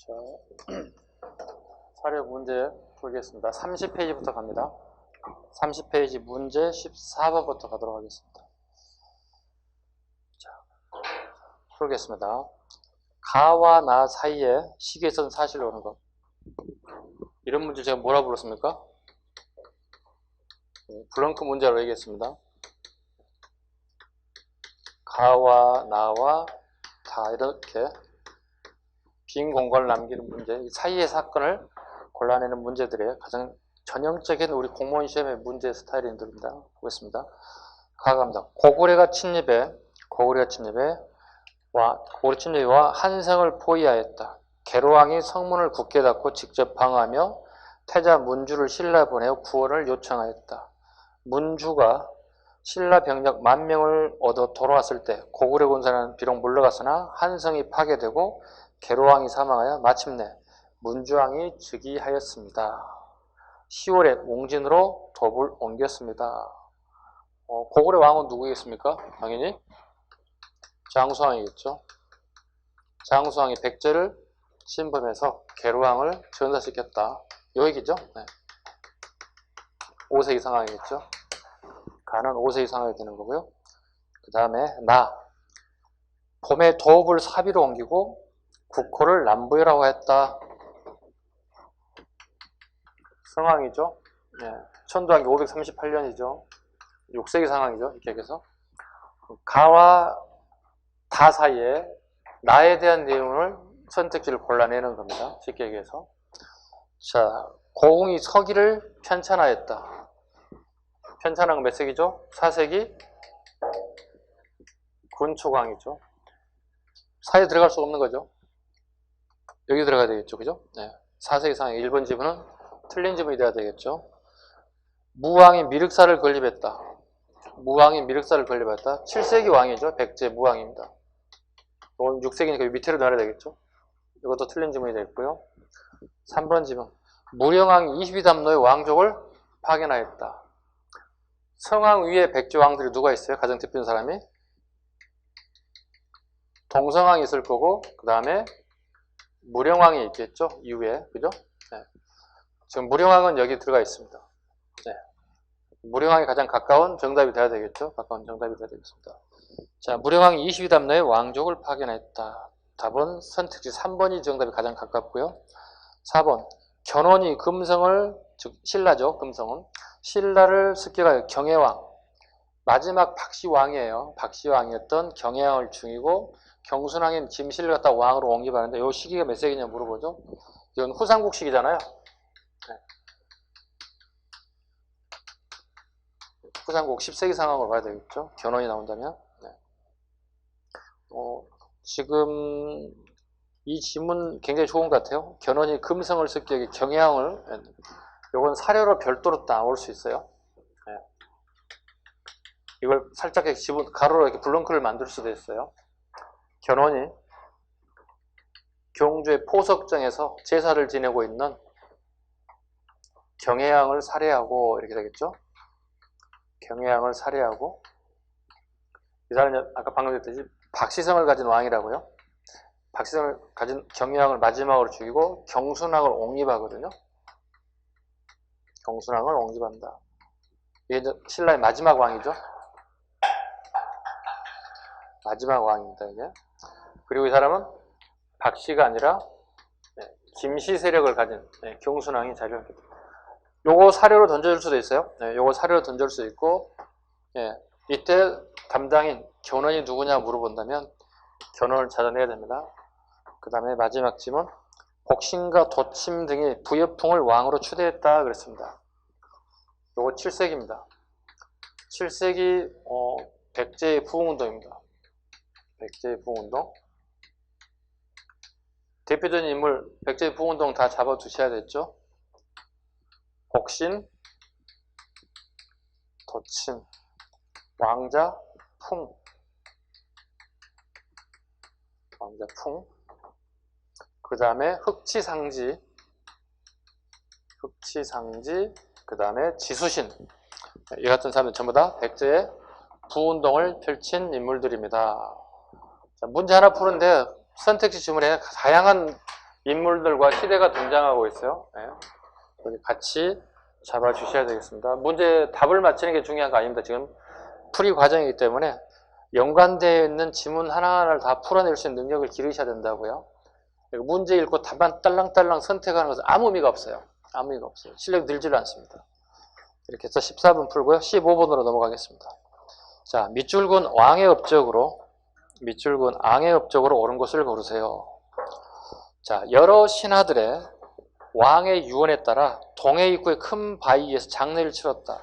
자, 사료 문제 풀겠습니다. 30페이지부터 갑니다. 30페이지 문제 14번부터 가도록 하겠습니다. 자, 풀겠습니다. 가와 나 사이에 시계선 사실을 오는 것. 이런 문제 제가 뭐라 불렀습니까? 블렁크 문제로 얘기했습니다. 가와 나와 다 이렇게 빈 공간을 남기는 문제, 이 사이의 사건을 골라내는 문제들의 가장 전형적인 우리 공무원 시험의 문제 스타일입니다. 보겠습니다. 가갑니다. 고구려가 침입해 와 한성을 포위하였다. 계로왕이 성문을 굳게 닫고 직접 방어하며 태자 문주를 신라 보내어 구원을 요청하였다. 문주가 신라 병력 10,000명을 얻어 돌아왔을 때 고구려 군사는 비록 물러갔으나 한성이 파괴되고 계로왕이 사망하여 마침내 문주왕이 즉위하였습니다. 10월에 옹진으로 돛을 옮겼습니다. 고구려 왕은 누구겠습니까? 당연히 장수왕이겠죠. 장수왕이 백제를 침범해서 계로왕을 전사시켰다. 요 얘기죠. 네. 5세기 상황이겠죠. 가는 5세기 상황이 되는 거고요. 그 다음에 봄에 도읍을 사비로 옮기고 국호를 남부여라고 했다. 상황이죠. 네. 천도왕기 538년이죠. 6세기 상황이죠. 이렇게 해서 가와 다 사이에 나에 대한 내용을 선택지를 골라내는 겁니다. 쉽게 얘기해서. 자, 고웅이 서기를 편찬하였다. 편찬한 건 몇 세기죠? 4세기 군초광이죠. 사이에 들어갈 수 없는 거죠. 여기 들어가야 되겠죠. 그죠? 네. 4세기 상황 1번 지문은 틀린 지문이 돼야 되겠죠. 무왕이 미륵사를 건립했다. 7세기 왕이죠. 백제 무왕입니다. 이건 6세기니까 밑으로 내려야 되겠죠. 이것도 틀린 지문이 되겠고요. 3번 지문. 무령왕이 22담로의 왕족을 파견하였다. 성왕 위에 백제 왕들이 누가 있어요? 가장 대표적인 사람이? 동성왕이 있을 거고, 그 다음에 무령왕이 있겠죠? 이후에. 그죠? 네. 지금 무령왕은 여기 들어가 있습니다. 네. 무령왕이 가장 가까운 정답이 돼야 되겠죠? 가까운 정답이 돼야 되겠습니다. 자, 무령왕이 22담로의 왕족을 파견했다. 답은 선택지 3번이 정답이 가장 가깝고요. 4번. 견훤이 금성을, 즉 신라죠. 금성은 신라를 습격하여 경혜왕, 마지막 박씨왕이에요. 박씨왕이었던 경혜왕을 죽이고 경순왕인 김씨를 갖다 왕으로 옹립하는데 이 시기가 몇 세기냐 물어보죠. 이건 후삼국 시기잖아요. 네. 후삼국 10세기 상황으로 봐야 되겠죠. 견훤이 나온다면. 네. 지금 이 지문 굉장히 좋은 것 같아요. 견훤이 금성을 습격해 경혜왕을, 이건 사료로 별도로 나올 수 있어요. 네. 이걸 살짝 지분 가로로 이렇게 블렁크를 만들 수도 있어요. 견훤이 경주의 포석정에서 제사를 지내고 있는 경혜왕을 살해하고 이렇게 되겠죠. 경혜왕을 살해하고, 이 사람이 아까 방금 했듯이 박시성을 가진 왕이라고요. 박시성을 가진 경혜왕을 마지막으로 죽이고 경순왕을 옹립하거든요. 경순왕을 옹립한다. 이게 이제 신라의 마지막 왕이죠. 마지막 왕입니다, 이게. 그리고 이 사람은 박씨가 아니라 김씨 세력을 가진 경순왕이 자리를 하게 됩니다. 요거 사료로 던져줄 수도 있어요. 요거 사료로 던져줄 수 있고, 이때 담당인 견훤이 누구냐 물어본다면 견훤을 찾아내야 됩니다. 그 다음에 마지막 지문. 복신과 도침 등이 부여풍을 왕으로 추대했다 그랬습니다. 요거 7세기입니다. 7세기 백제의 부흥운동입니다. 백제의 부흥운동. 대표적인 인물 백제의 부흥운동 다 잡아두셔야 됐죠. 복신, 도침, 왕자, 풍. 왕자, 풍. 그 다음에 흑치상지, 그 다음에 지수신. 이 같은 사람들 전부 다 백제의 부운동을 펼친 인물들입니다. 자, 문제 하나 푸는데 선택지 지문에 다양한 인물들과 시대가 등장하고 있어요. 네. 여기 같이 잡아주셔야 되겠습니다. 문제 답을 맞히는 게 중요한 거 아닙니다. 지금 풀이 과정이기 때문에 연관되어 있는 지문 하나하나를 다 풀어낼 수 있는 능력을 기르셔야 된다고요. 문제 읽고 답만 딸랑딸랑 선택하는 것은 아무 의미가 없어요. 아무 의미가 없어요. 실력이 늘지를 않습니다. 이렇게 해서 14번 풀고요. 15번으로 넘어가겠습니다. 자, 밑줄근 왕의 업적으로 옳은 것을 고르세요. 자, 여러 신하들의 왕의 유언에 따라 동해 입구의 큰 바위에서 장례를 치렀다.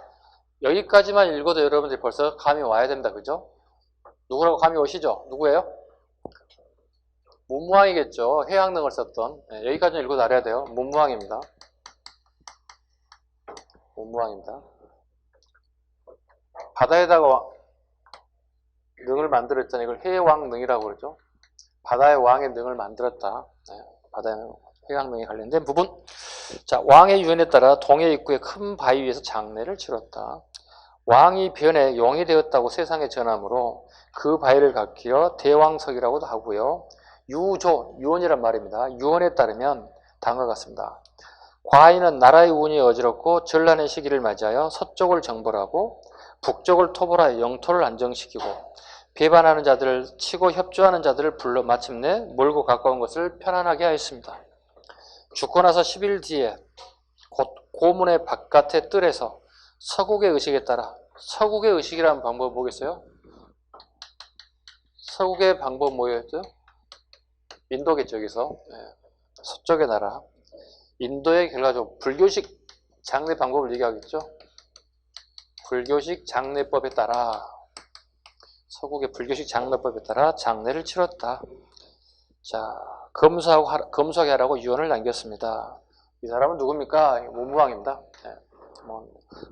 여기까지만 읽어도 여러분들이 벌써 감이 와야 됩니다. 그죠? 누구라고 감이 오시죠? 누구예요? 문무왕이겠죠. 해양능을 썼던. 네, 여기까지는 읽어도 알아야 돼요. 문무왕입니다. 문무왕입니다. 바다에다가 능을 만들었잖아요. 이걸 해왕능이라고 그러죠. 바다의 왕의 능을 만들었다. 네, 바다의 해양능에 관련된 부분. 자, 왕의 유언에 따라 동해 입구의 큰 바위 위에서 장례를 치렀다. 왕이 변해 용이 되었다고 세상에 전하므로 그 바위를 가리켜 대왕석이라고도 하고요. 유언이란 말입니다. 유언에 따르면 다음과 같습니다. 과인은 나라의 운이 어지럽고 전란의 시기를 맞이하여 서쪽을 정벌하고 북쪽을 토벌하여 영토를 안정시키고 배반하는 자들을 치고 협조하는 자들을 불러 마침내 멀고 가까운 것을 편안하게 하였습니다. 죽고 나서 10일 뒤에 곧 고문의 바깥의 뜰에서 서국의 의식에 따라, 서국의 의식이라는 방법 뭐겠어요? 서국의 방법 뭐였죠? 인도겠죠. 여기서 서쪽의 나라 인도의 결과적으로 불교식 장례 방법을 얘기하겠죠. 불교식 장례법에 따라, 서국의 불교식 장례법에 따라 장례를 치렀다. 자, 검소하게 하라고 유언을 남겼습니다. 이 사람은 누굽니까? 문무왕입니다. 네.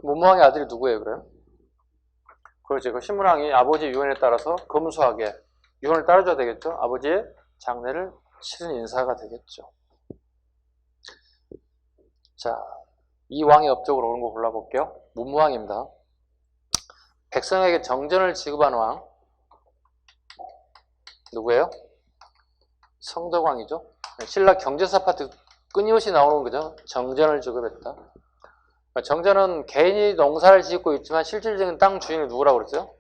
문무왕의 아들이 누구예요, 그래요? 그렇죠. 그 신문왕이 아버지 유언에 따라서 검소하게 유언을 따라줘야 되겠죠. 아버지의 장례를 치른 인사가 되겠죠. 자, 이 왕의 업적으로 옳은 거 골라볼게요. 문무왕입니다. 백성에게 정전을 지급한 왕 누구예요? 성덕왕이죠. 신라 경제사 파트 끊임없이 나오는 거죠. 정전을 지급했다. 정전은 개인이 농사를 짓고 있지만 실질적인 땅 주인이 누구라고 그랬어요?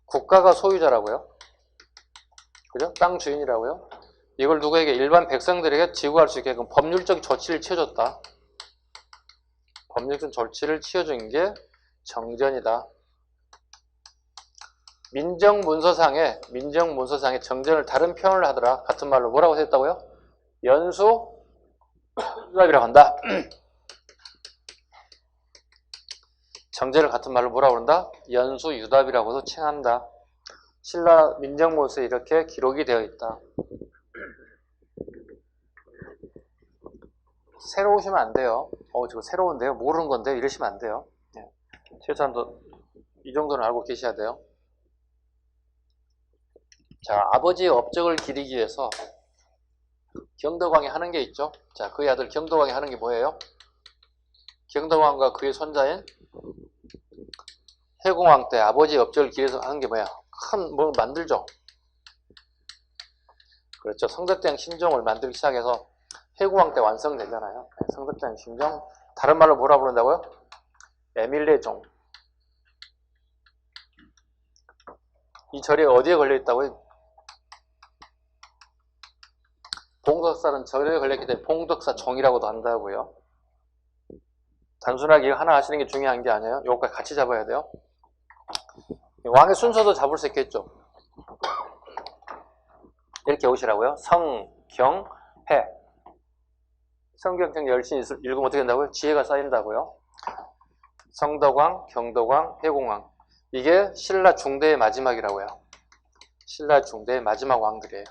국가가 소유자라고요. 그죠? 땅 주인이라고요. 이걸 누구에게? 일반 백성들에게 지구할 수 있게끔 법률적 조치를 취해줬다. 법률적 조치를 취해준 게 정전이다. 민정문서상에 정전을 다른 표현을 하더라. 같은 말로 뭐라고 했다고요? 연수유답이라고 한다. 정제를 같은 말로 뭐라고 그런다? 연수유답이라고도 칭한다. 신라 민정문서에 이렇게 기록이 되어 있다. 새로우시면 안 돼요. 저거 새로운데요? 모르는 건데요? 이러시면 안 돼요. 최소한도 이 정도는 알고 계셔야 돼요. 자, 아버지의 업적을 기리기 위해서 경덕왕이 하는 게 있죠. 자, 그의 아들 경덕왕이 하는 게 뭐예요? 경덕왕과 그의 손자인 해공왕 때 아버지의 업적을 기리해서 하는 게 뭐야? 큰 뭘 만들죠. 그렇죠. 성덕대왕 신종을 만들기 시작해서 해공왕 때 완성되잖아요. 성덕대왕 신종, 다른 말로 뭐라 부른다고요? 에밀레종. 이 절이 어디에 걸려 있다고요? 봉덕사는 절에 걸렸기 때문에 봉덕사 종이라고도 한다고요. 단순하게 이거 하나 하시는 게 중요한 게 아니에요. 요거까지 같이 잡아야 돼요. 왕의 순서도 잡을 수 있겠죠. 이렇게 오시라고요. 성, 경, 해. 성경청 열심히 읽으면 어떻게 된다고요? 지혜가 쌓인다고요. 성덕왕, 경덕왕, 해공왕. 이게 신라 중대의 마지막이라고요. 신라 중대의 마지막 왕들이에요.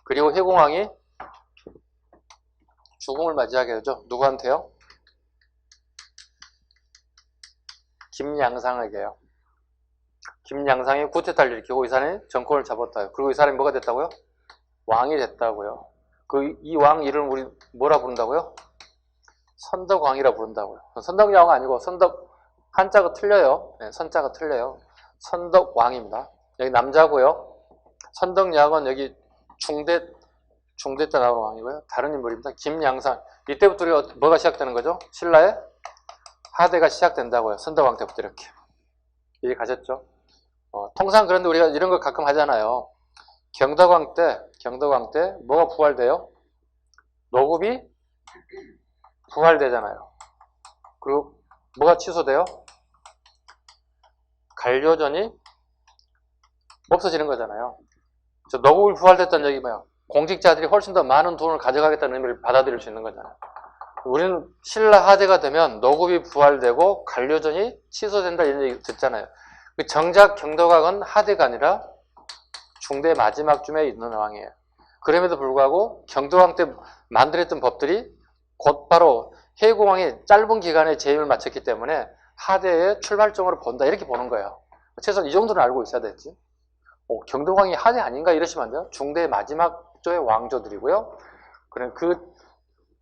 그리고 해공왕이 죽음을 맞이하게 되죠. 누구한테요? 김양상에게요. 김양상이 쿠데타를 일으키고 이 사람이 정권을 잡았다요. 그리고 이 사람이 뭐가 됐다고요? 왕이 됐다고요. 이 왕 이름 우리 뭐라 부른다고요? 선덕왕이라 부른다고요. 선덕왕 아니고 선덕 한자가 틀려요. 네, 선자가 틀려요. 선덕왕입니다. 여기 남자고요. 선덕여왕은 여기 중대 때 나오는 왕이고요. 다른 인물입니다. 김양산. 이때부터 우리가 뭐가 시작되는 거죠? 신라의 하대가 시작된다고요. 선덕왕 때부터 이렇게. 이해 가셨죠? 통상 그런데 우리가 이런 걸 가끔 하잖아요. 경덕왕 때 뭐가 부활돼요? 노급이 부활되잖아요. 그리고 뭐가 취소돼요? 간료전이 없어지는 거잖아요. 노급이 부활됐다는 얘기 뭐야? 공직자들이 훨씬 더 많은 돈을 가져가겠다는 의미를 받아들일 수 있는 거잖아요. 우리는 신라 하대가 되면 노급이 부활되고 간료전이 취소된다 이런 얘기 듣잖아요. 정작 경덕왕은 하대가 아니라 중대 마지막쯤에 있는 왕이에요. 그럼에도 불구하고 경덕왕 때 만들었던 법들이 곧바로 해공왕이 짧은 기간에 재임을 마쳤기 때문에 하대의 출발점으로 본다 이렇게 보는 거예요. 최소한 이 정도는 알고 있어야 되지. 경덕왕이 하대 아닌가 이러시면 안 돼요. 중대 마지막 조의 왕조들이고요. 그럼 그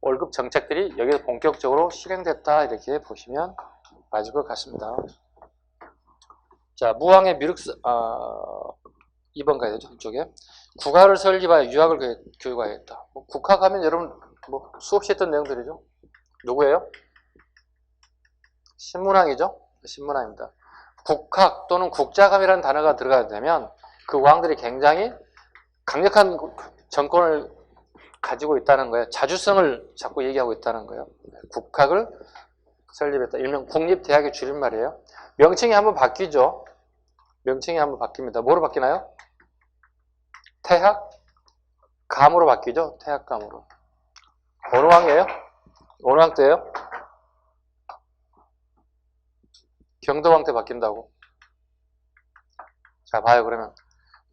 월급 정책들이 여기서 본격적으로 실행됐다 이렇게 보시면 맞을 것 같습니다. 자, 무왕의 미륵스 2번 가야 되죠. 이쪽에 국학을 설립하여 유학을 교육하였다. 국학하면 여러분 수없이 했던 내용들이죠. 누구예요? 신문왕이죠. 신문왕입니다. 국학 또는 국자감이라는 단어가 들어가게 되면 그 왕들이 굉장히 강력한 정권을 가지고 있다는 거예요. 자주성을 자꾸 얘기하고 있다는 거예요. 국학을 설립했다. 일명 국립대학의 줄임말이에요. 명칭이 한번 바뀌죠. 명칭이 한번 바뀝니다. 뭐로 바뀌나요? 태학감으로 바뀌죠. 태학감으로. 어느 왕이에요? 어느 왕 때예요? 경덕왕 때 바뀐다고. 자, 봐요. 그러면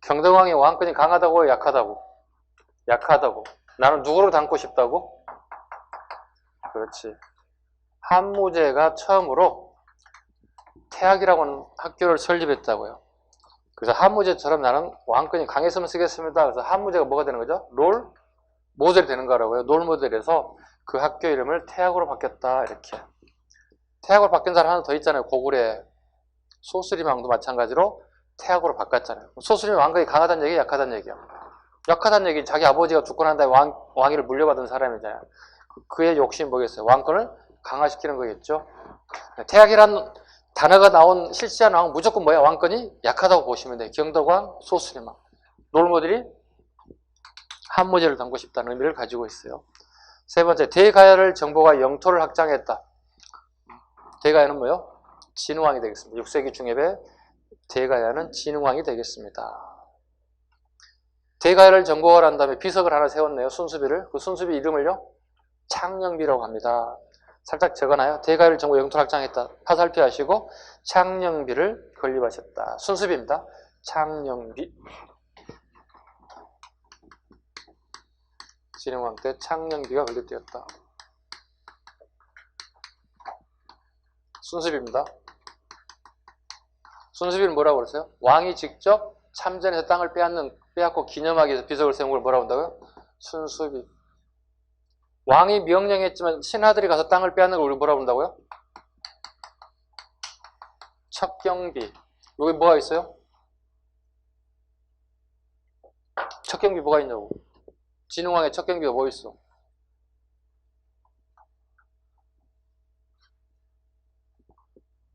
경덕왕이 왕권이 강하다고 약하다고? 약하다고. 나는 누구로 닮고 싶다고? 그렇지. 한무제가 처음으로 태학이라고 하는 학교를 설립했다고요. 그래서 한무제처럼 나는 왕권이 강했으면 쓰겠습니다. 그래서 한무제가 뭐가 되는 거죠? 롤 모델이 되는 거라고요. 롤 모델에서 그 학교 이름을 태학으로 바뀌었다. 이렇게. 태학으로 바뀐 사람 하나 더 있잖아요. 고구려 소수림왕도 마찬가지로 태학으로 바꿨잖아요. 소수림 왕권이 강하다는 얘기, 약하다는 얘기야. 약하다는 얘기, 자기 아버지가 죽고 난 다음에 왕위를 물려받은 사람이잖아요. 그의 욕심이 뭐겠어요? 왕권을 강화시키는 거겠죠. 태학이란 단어가 나온 실시한 왕은 무조건 뭐야? 왕권이 약하다고 보시면 돼요. 경덕왕, 소수림왕. 롤모델이 한무제를 담고 싶다는 의미를 가지고 있어요. 세 번째, 대가야를 정보가 영토를 확장했다. 대가야는 뭐요? 진흥왕이 되겠습니다. 6세기 중엽에 대가야는 진흥왕이 되겠습니다. 대가야를 정복을 한 다음에 비석을 하나 세웠네요. 순수비를. 그 순수비 이름을요? 창녕비라고 합니다. 살짝 적어놔요. 대가야를 정복 영토를 확장했다. 파살피 하시고 창녕비를 건립하셨다. 순수비입니다. 창녕비. 진흥왕 때 창녕비가 건립되었다. 순수비입니다. 순수비는 뭐라고 그랬어요? 왕이 직접 참전해서 땅을 빼앗고 기념하기 위해서 비석을 세운 걸 뭐라고 한다고요? 순수비. 왕이 명령했지만 신하들이 가서 땅을 빼앗는 걸 우리 뭐라고 한다고요? 척경비. 여기 뭐가 있어요? 척경비 뭐가 있냐고. 진흥왕의 척경비가 뭐 있어?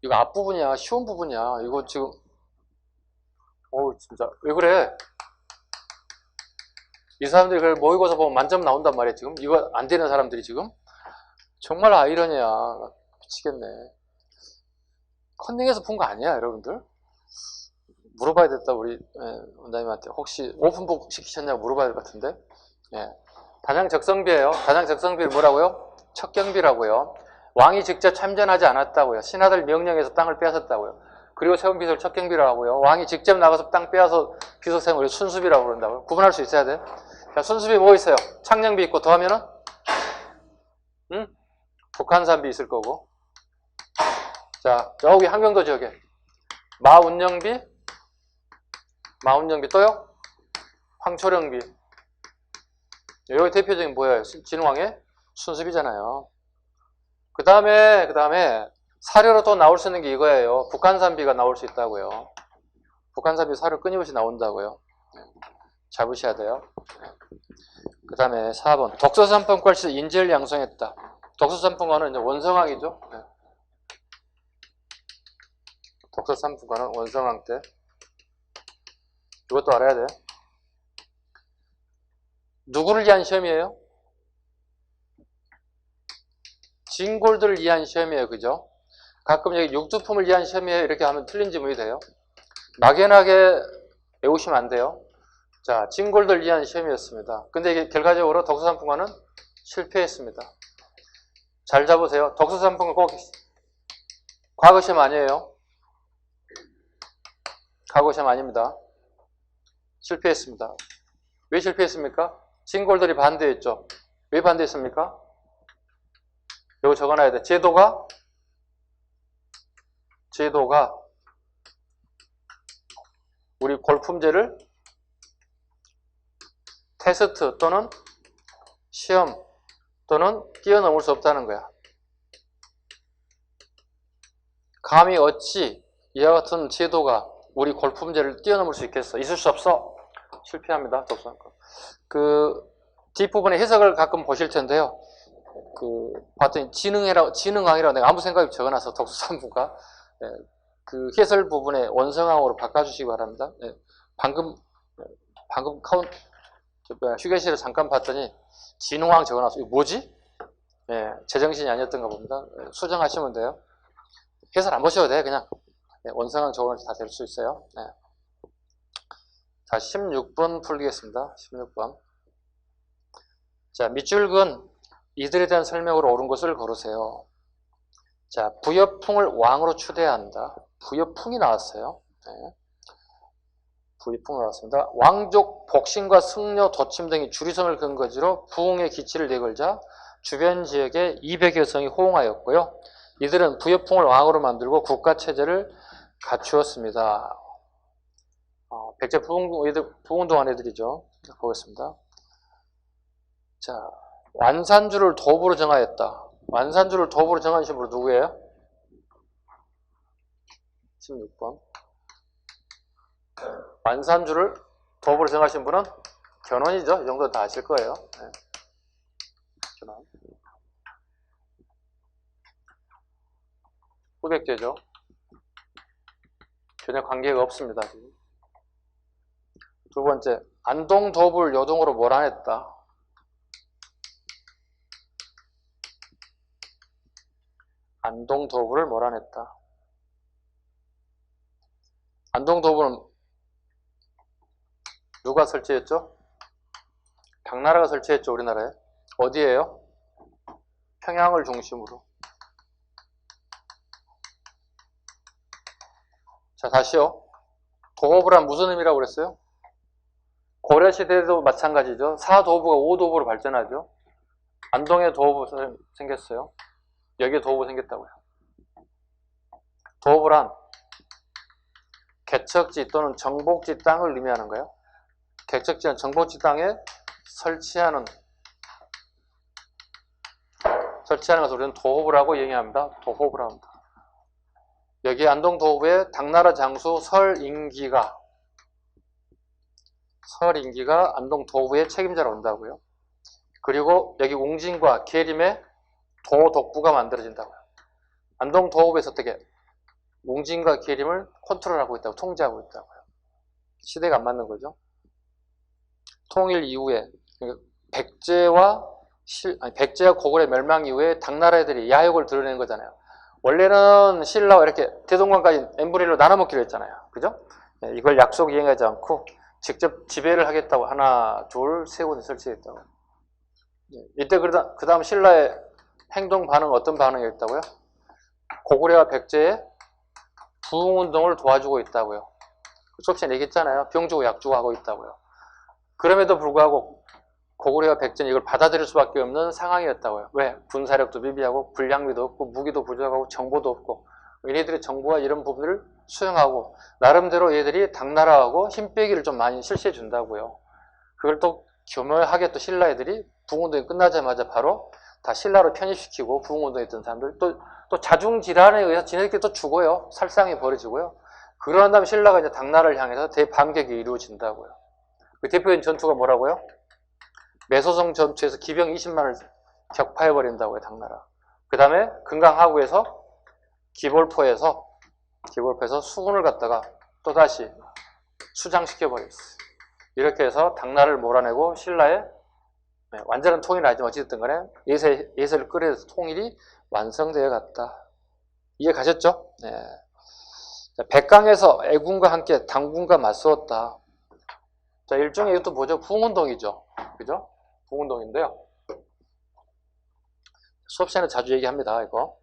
이거 앞부분이야. 쉬운 부분이야. 이거 지금 진짜 왜 그래? 이 사람들이 그걸 모의고사 보면 만점 나온단 말이야. 지금 이거 안 되는 사람들이 지금 정말 아이러니야. 미치겠네. 컨닝해서 푼 거 아니야, 여러분들? 물어봐야 됐다. 우리 원장님한테 혹시 오픈북 시키셨냐고 물어봐야 될 것 같은데. 다장적성비예요. 다장적성비를 뭐라고요? 척경비라고요. 왕이 직접 참전하지 않았다고요. 신하들 명령해서 땅을 빼앗았다고요. 그리고 세운 비석을 척경비라고 하고요. 왕이 직접 나가서 땅 빼앗아서 비석 세운 걸 순수비라고 그런다고요. 구분할 수 있어야 돼. 자, 순수비 뭐 있어요? 창녕비 있고 더하면은 북한산비 있을 거고. 자, 여기 한경도 지역에 마운영비 또요? 황초령비. 여기 대표적인 뭐예요? 진흥왕의 순수비잖아요. 그 다음에 사료로 또 나올 수 있는 게 이거예요. 북한산비가 나올 수 있다고요. 북한산비 사료 끊임없이 나온다고요. 잡으셔야 돼요. 그 다음에 4번 독서산품과 시 인재를 양성했다. 독서산품과는 이제 원성왕이죠. 독서산품과는 원성왕 때. 이것도 알아야 돼요. 누구를 위한 시험이에요? 진골들을 위한 시험이에요. 그죠? 가끔 여기 육두품을 위한 시험이에요. 이렇게 하면 틀린 지문이 돼요. 막연하게 외우시면 안 돼요. 자, 진골들 위한 시험이었습니다. 근데 이게 결과적으로 독서산품과는 실패했습니다. 잘 잡으세요. 독서산품과 꼭 과거 시험 아니에요. 과거 시험 아닙니다. 실패했습니다. 왜 실패했습니까? 진골들이 반대했죠. 왜 반대했습니까? 이거 적어놔야 돼. 제도가 우리 골품제를 테스트 또는 시험 또는 뛰어넘을 수 없다는 거야. 감히 어찌 이와 같은 제도가 우리 골품제를 뛰어넘을 수 있겠어? 있을 수 없어. 실패합니다. 독서산품. 그 뒷부분에 해석을 가끔 보실 텐데요. 봤더니 지능왕이라고 내가 아무 생각 없이 적어놔서 독서산품과 그 해설 부분에 원성왕으로 바꿔주시기 바랍니다. 방금 휴게실에 잠깐 봤더니 진흥왕 적어놨어. 이거 뭐지? 제정신이 아니었던가 봅니다. 수정하시면 돼요. 해설 안 보셔도 돼. 그냥 원성왕 적어놓으면 다 될 수 있어요. 자, 16번 풀겠습니다. 16번. 자, 밑줄근 이들에 대한 설명으로 옳은 것을 고르세요. 자, 부여풍을 왕으로 추대해야 한다. 부여풍이 나왔어요. 부여풍 나왔습니다. 왕족 복신과 승려 도침 등이 주리섬을 근거지로 부흥의 기치를 내걸자 주변 지역의 200여 성이 호응하였고요. 이들은 부여풍을 왕으로 만들고 국가체제를 갖추었습니다. 백제 부흥동안 애들이죠. 보겠습니다. 자, 완산주를 도부로 정하였다. 완산주를 도부로 정하신 분은 누구예요? 16번. 완산주를 도부로 정하신 분은 견훤이죠. 이 정도 다 아실 거예요. 견훤. 후백제죠. 전혀 관계가 없습니다. 지금. 두 번째, 안동 도부를 요동으로 몰아냈다. 안동 도부를 몰아냈다. 안동 도부는 누가 설치했죠? 당나라가 설치했죠. 우리나라에. 어디예요? 평양을 중심으로. 자, 다시요. 도부란 무슨 의미라고 그랬어요? 고려시대도 마찬가지죠. 사도부가 오도부로 발전하죠. 안동에 도부 생겼어요. 여기에 도부 생겼다고요. 도부란 개척지 또는 정복지 땅을 의미하는 거예요. 개척지는 정복지 땅에 설치하는 것을 우리는 도호부라고 얘기합니다. 도호부라고 합니다. 여기 안동 도호부에 당나라 장수 설인기가 안동 도호부의 책임자로 온다고요. 그리고 여기 웅진과 계림에 도독부가 만들어진다고요. 안동 도호부에서 어떻게 웅진과 계림을 컨트롤하고 있다고, 통제하고 있다고요. 시대가 안 맞는 거죠. 통일 이후에 백제와 고구려 멸망 이후에 당나라 애들이 야욕을 드러낸 거잖아요. 원래는 신라와 이렇게 대동강까지 n분의 1로 나눠먹기로 했잖아요. 그죠? 이걸 약속 이행하지 않고 직접 지배를 하겠다고 하나, 둘, 세 군데 설치했다고. 이때 그 다음 신라의 행동 반응 어떤 반응이었다고요? 고구려와 백제의 부흥운동을 도와주고 있다고요. 수업 시간에 얘기했잖아요. 병 주고 약 주고 하고 있다고요. 그럼에도 불구하고 고구려와 백제는 이걸 받아들일 수밖에 없는 상황이었다고요. 왜? 군사력도 미비하고 군량미도 없고 무기도 부족하고 정보도 없고 얘네들의 정보와 이런 부분을 수용하고 나름대로 얘들이 당나라하고 힘 빼기를 좀 많이 실시해 준다고요. 그걸 또 교묘하게 또 신라 애들이 부흥운동이 끝나자마자 바로 다 신라로 편입시키고 부흥운동에 있던 사람들 또 자중질환에 의해서 지네들끼리 또 죽어요. 살상이 벌어지고요. 그러한 다음에 신라가 이제 당나라를 향해서 대반격이 이루어진다고요. 그 대표적인 전투가 뭐라고요? 매소성 전투에서 기병 20만을 격파해버린다고요, 당나라. 그 다음에 금강하구에서 기볼포에서 수군을 갖다가 또다시 수장시켜버렸어요. 이렇게 해서 당나라를 몰아내고 신라의 완전한 통일은 아니지만 어찌됐든 간에 예세를 끌어서 통일이 완성되어 갔다. 이해 가셨죠? 네. 자, 백강에서 애군과 함께 당군과 맞서었다. 자, 일종의 이것도 뭐죠? 부흥운동이죠. 그죠? 부흥운동인데요. 수업 시간에 자주 얘기합니다, 이거.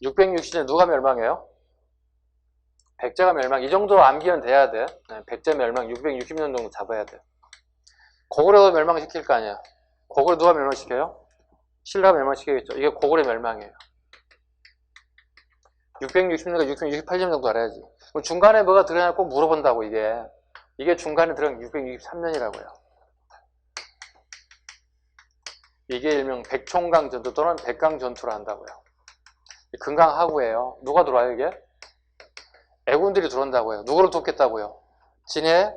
660년에 누가 멸망해요? 백제가 멸망. 이 정도 암기는 돼야 돼. 백제 멸망 660년 정도 잡아야 돼. 고구려도 멸망시킬 거 아니야. 고구려 누가 멸망시켜요? 신라가 멸망시키겠죠. 이게 고구려 멸망이에요. 660년과 668년 정도 알아야지. 중간에 뭐가 들어가냐 꼭 물어본다고, 이게 중간에 들어간 663년이라고요. 이게 일명 백총강 전투 또는 백강 전투를 한다고요. 금강하구예요. 누가 들어와요, 이게? 애군들이 들어온다고요. 누구를 돕겠다고요? 진해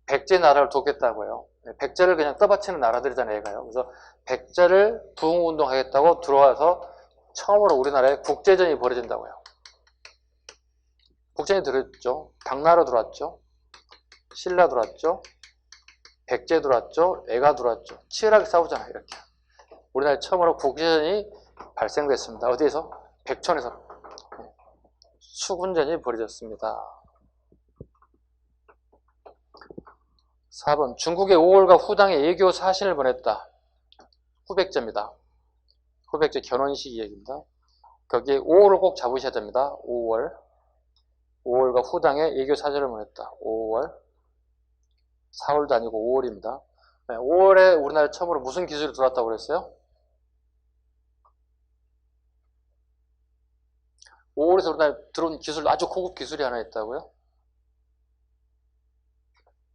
백제 나라를 돕겠다고요. 백제를 그냥 떠받치는 나라들이잖아요, 얘가요. 그래서 백제를 부흥운동하겠다고 들어와서 처음으로 우리나라에 국제전이 벌어진다고요. 국제전이 들어왔죠. 당나라 들어왔죠. 신라 들어왔죠. 백제 들어왔죠. 애가 들어왔죠. 치열하게 싸우잖아요, 이렇게. 우리나라에 처음으로 국제전이 발생됐습니다. 어디에서? 백천에서. 수군전이 벌어졌습니다. 4번 중국의 오월과 후당에 예교 사신을 보냈다. 후백제입니다. 후백제 견훤식 얘기입니다. 거기에 5월을 꼭 잡으셔야 됩니다. 5월과 후당에 예교 사절을 보냈다. 5월 4월도 아니고 5월입니다. 5월에 우리나라에 처음으로 무슨 기술이 들어왔다고 그랬어요? 5월에서 우리나라에 들어온 기술, 아주 고급 기술이 하나 있다고요?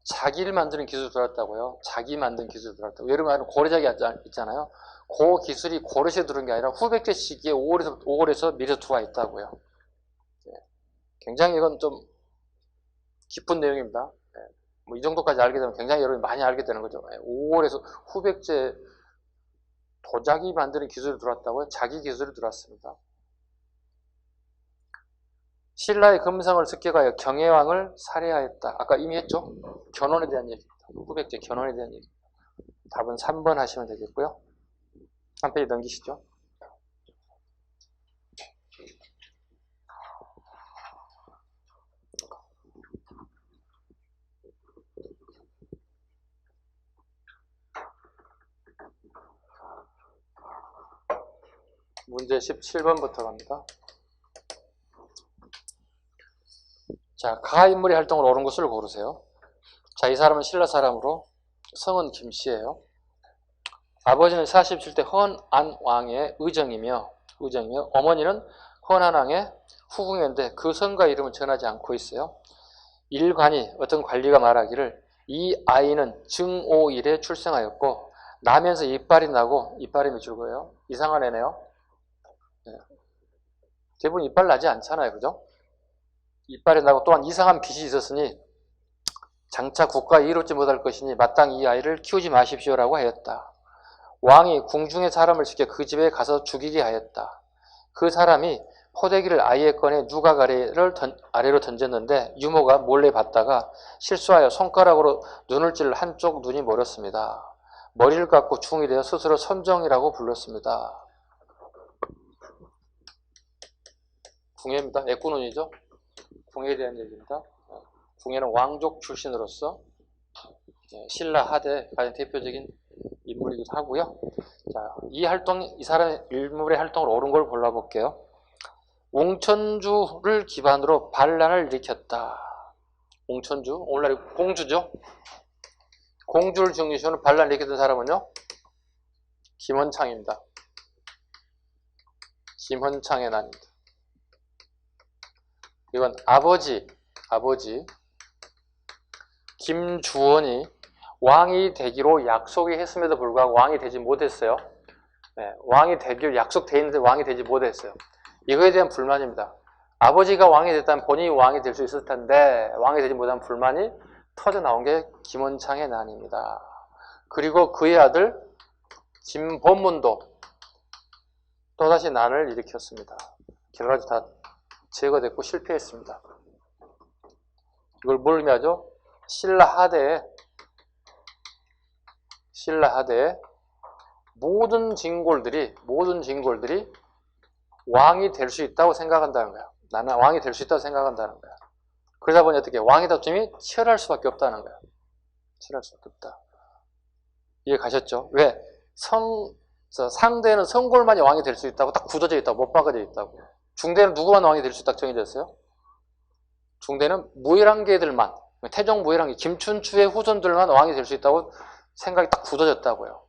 자기를 만드는 기술이 들어왔다고요? 자기 만든 기술이 들어왔다고. 예를 들면 고려자기 있잖아요. 그 기술이 고려시에 들어온 게 아니라 후백제 시기에 5월에서 미리 들어와 있다고요. 굉장히 이건 좀 깊은 내용입니다. 뭐 이 정도까지 알게 되면 굉장히 여러분이 많이 알게 되는 거죠. 5월에서 후백제 도자기 만드는 기술이 들어왔다고요? 자기 기술이 들어왔습니다. 신라의 금성을 습격하여 경혜왕을 살해하였다. 아까 이미 했죠? 견훤에 대한 얘기입니다. 후백제 견훤에 대한 얘기입니다. 답은 3번 하시면 되겠고요. 한 페이지 넘기시죠. 문제 17번부터 갑니다. 자, 가 인물의 활동을 옳은 것을 고르세요. 자, 이 사람은 신라 사람으로 성은 김씨예요. 아버지는 47대 헌안왕의 의정이며 어머니는 헌안왕의 후궁인데 그 성과 이름은 전하지 않고 있어요. 일관이 어떤 관리가 말하기를 이 아이는 증오일에 출생하였고 나면서 이빨이 나고 이빨이 맺을 거예요. 이상한 애네요. 대부분 이빨 나지 않잖아요, 그죠? 이빨이 나고 또한 이상한 빛이 있었으니 장차 국가에 이롭지 못할 것이니 마땅히 이 아이를 키우지 마십시오라고 하였다. 왕이 궁중의 사람을 시켜 그 집에 가서 죽이게 하였다. 그 사람이 포대기를 아이에 꺼내 누각 아래로 던졌는데 유모가 몰래 봤다가 실수하여 손가락으로 눈을 찔러 한쪽 눈이 멀었습니다. 머리를 깎고 중이 되어 스스로 선정이라고 불렀습니다. 궁예입니다. 애꾸눈이죠. 궁예에 대한 얘기입니다. 궁예는 왕족 출신으로서 신라 하대 가장 대표적인 인물이기도 하고요. 자, 이 사람의 인물의 활동을 옳은 걸 골라볼게요. 웅천주를 기반으로 반란을 일으켰다. 웅천주, 오늘날 공주죠. 공주를 중심으로 반란을 일으켰던 사람은요, 김헌창입니다. 김헌창의 난입니다. 이건 아버지 김주원이 왕이 되기로 약속이 했음에도 불구하고 왕이 되지 못했어요. 왕이 되기로 약속돼 있는데 왕이 되지 못했어요. 이거에 대한 불만입니다. 아버지가 왕이 됐다면 본인이 왕이 될 수 있을 텐데 왕이 되지 못한 불만이 터져 나온 게 김원창의 난입니다. 그리고 그의 아들 김본문도 또다시 난을 일으켰습니다. 결과적으로 다 제거됐고 실패했습니다. 이걸 뭘 의미하죠? 신라 하대에 모든 진골들이 왕이 될 수 있다고 생각한다는 거야. 나는 왕이 될 수 있다고 생각한다는 거야. 그러다 보니 어떻게 왕의 다툼이 치열할 수밖에 없다는 거야. 치열할 수밖에 없다. 이해 가셨죠? 왜? 상대는 성골만이 왕이 될 수 있다고 딱 굳어져 있다고, 못 박아져 있다고. 중대는 누구만 왕이 될 수 있다고 정해졌어요? 중대는 무일항계들만, 태종 무일항계, 김춘추의 후손들만 왕이 될 수 있다고 생각이 딱 굳어졌다고요.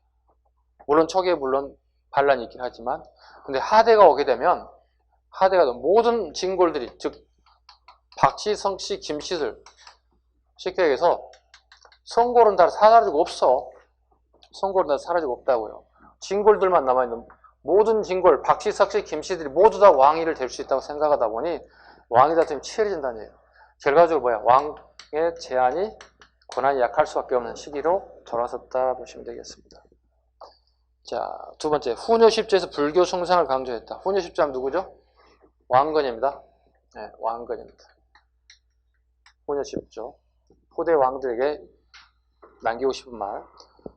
물론 초기에 물론 반란이 있긴 하지만, 근데 하대가 오게 되면 모든 진골들이, 즉 박씨, 성씨, 김씨들, 쉽게 얘기해서 성골은 다 사라지고 없어. 성골은 다 사라지고 없다고요. 진골들만 남아있는 모든 진골, 박씨, 석씨, 김씨들이 모두 다 왕위를 될 수 있다고 생각하다 보니 왕위 다툼이 치열해진다는 얘기예요. 결과적으로 뭐야? 왕의 제한이, 권한이 약할 수밖에 없는 시기로 돌아섰다 보시면 되겠습니다. 자, 두 번째, 후녀십조에서 불교 숭상을 강조했다. 후녀십조 하면 누구죠? 왕건입니다. 네, 왕건입니다. 후녀십조. 후대 왕들에게 남기고 싶은 말.